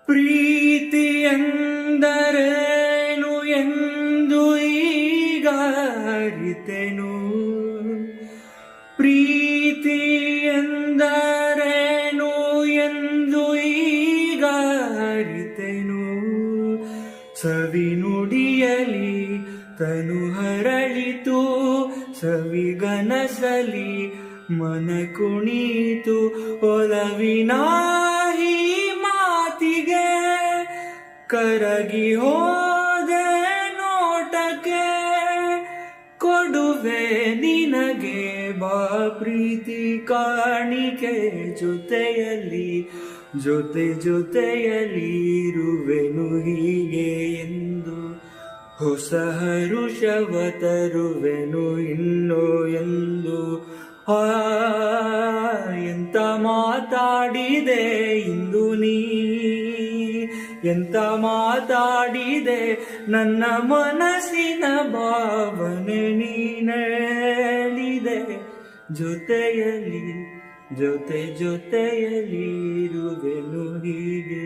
ಪ್ರೀತಿ ಎಂದರೇನು ಎಂದು ಈಗ ಅರಿತೆನು. ಪ್ರೀತಿ ಎಂದರೇನು ಎಂದು ಈಗ ಅರಿತೆನು. ಸವಿ ನುಡಿಯಲಿ ತನು ಹರಳಿತು, ಸವಿಗನಸಲಿ ಮನ ಕುಣಿತು. ಒಲವಿನ ಈ ಮಾತಿಗೆ ಕರಗಿ ಹೋದೆ ನೋಟಕ್ಕೆ. ಕೊಡುವೆ ನಿನಗೆ ಬಾ ಪ್ರೀತಿ ಕಾಣಿಕೆ. ಜೊತೆಯಲ್ಲಿ ಜೊತೆಯಲ್ಲಿ ಇರುವೆನು ಹೀಗೆ ಎಂದು. ಹೊಸ ಹರುಷವ ತರುವೆನು ಇನ್ನೋ ಎಂದು. ಎಂತ ಮಾತಾಡಿದೆ ಇಂದು ನೀ, ಎಂತ ಮಾತಾಡಿದೆ ನನ್ನ ಮನಸ್ಸಿನ ಭಾವನೆ ನೀನೇಳಿದೆ. ಜೊತೆಯಲ್ಲಿ ಇರುವೆನು ಹೀಗೆ.